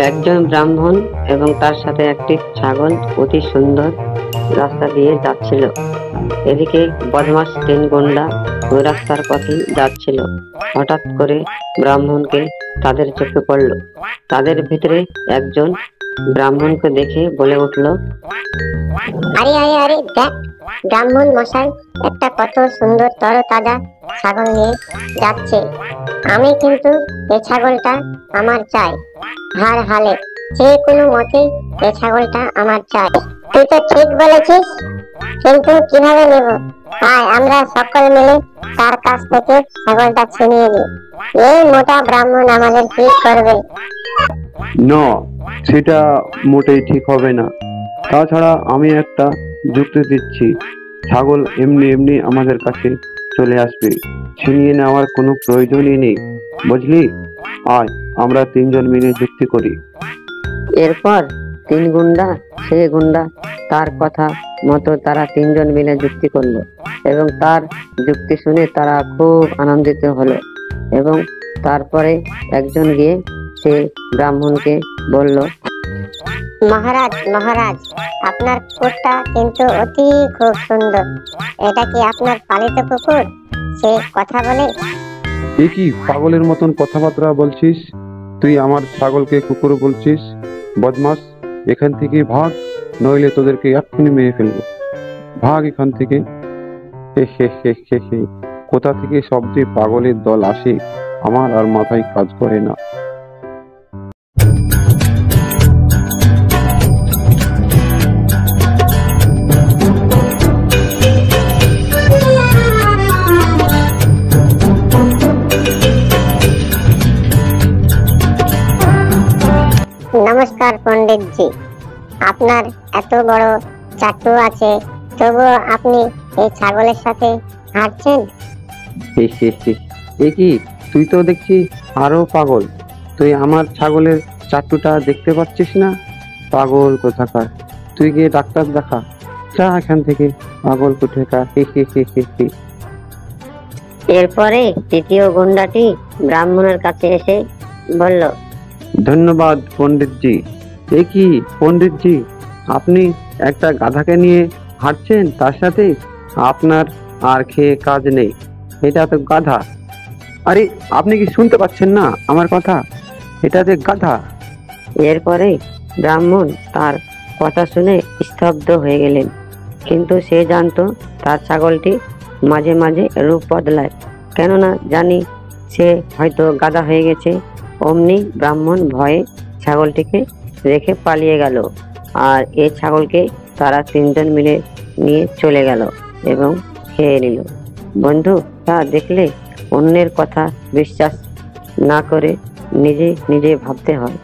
একজন ব্রাহ্মণ এবং তার সাথে একটি ছাগল অতি সুন্দর রাস্তা দিয়ে যাচ্ছিল। এদিকে বদমাস তিন গুন্ডা ওই রাস্তার পথে যাচ্ছিল। হঠাৎ করে ব্রাহ্মণকে তাদের চোখে পড়ল। তাদের ভিতরে একজন ব্রাহ্মণকে দেখে বলে উঠল, আরে আরে আরে দেখ, ব্রাহ্মণ মশাই একটা কত সুন্দর তরতাজা ছাগল নিয়ে যাচ্ছে। আমি কিন্তু এই ছাগলটা আমার চাই, হার হালে যে কোনো মতেই এই ছাগলটা আমার চাই। তুই তো ঠিক বলেছিস, কিন্তু কিভাবে নেব? আয় আমরা সকল মিলে তার কাছ থেকে ছাগলটা ছিনিয়ে নিই। এই মোটা ব্রাহ্মণ আমাদের কি করবে? না, সেটা মোটেই ঠিক হবে না। তাছাড়া আমি একটা যুক্তি দিচ্ছি, ছাগল এমনি এমনি আমাদের কাছে চলে আসবে, ছিনিয়ে নেওয়ার কোনো প্রয়োজনই নেই, বুঝলি? আয় আমরা তিনজন মিলে যুক্তি করি। এরপর তিন গুন্ডা সে গুন্ডা তার কথা মতো তারা তিনজন মিলে যুক্তি করলো এবং তার যুক্তি শুনে তারা খুব আনন্দিত হলো। এবং তারপরে একজন গিয়ে সে ব্রাহ্মণকে বলল, মহারাজ মহারাজ, আপনার কুকুরটা কিন্তু অতি খুব সুন্দর। এটা কি আপনার পালিত কুকুর? সে কথা বলে? এ কি পাগলের মতন কথাবার্তা বলছিস? তুই আমার ছাগলকে কুকুর বলছিস? বদমাস, এখান থেকে ভাগ, নইলে তোদেরকে এক্ষুনি মেরে ফেলবো। ভাগ এখান থেকে। হে হে হে হে হে, কোথা থেকে সবচেয়ে পাগলের দল আসে, আমার আর মাথায় কাজ করে না। নমস্কার পণ্ডিত জি, আপনার এত বড় চাটু আছে, তবুও আপনি এই ছাগলের সাথে হাঁটছেন? হে হে হে, এ কি, তুই তো দেখছি আরো পাগল। তুই আমার ছাগলের চাট্টুটা দেখতে পাচ্ছিস না? পাগল কোথাকার, তুই গিয়ে ডাক্তার দেখা, যা এখান থেকে, পাগল কোথাকার। হে হে হে হে হে। এরপরে তৃতীয় গুন্ডাটি ব্রাহ্মণের কাছে এসে বলল, ধন্যবাদ পণ্ডিতজি। এ কি পণ্ডিতজি, আপনি একটা গাধাকে নিয়ে হাঁটছেন, তার সাথে আপনার আর খেয়ে কাজ নেই, এটা তো গাধা। আরে আপনি কি শুনতে পাচ্ছেন না আমার কথা? এটা যে গাধা। এরপরে ব্রাহ্মণ তার কথা শুনে স্তব্ধ হয়ে গেলেন, কিন্তু সে জানতো তার ছাগলটি মাঝে মাঝে রূপ বদলায়, কেননা জানি সে হয়তো গাধা হয়ে গেছে। অমনি ব্রাহ্মণ ভয়ে ছাগলটিকে রেখে পালিয়ে গেল, আর এই ছাগলকে তারা তিনজন মিলে নিয়ে চলে গেল এবং খেয়ে নিল। বন্ধু, তা দেখলে অন্যের কথা বিশ্বাস না করে নিজে নিজে ভাবতে হয়।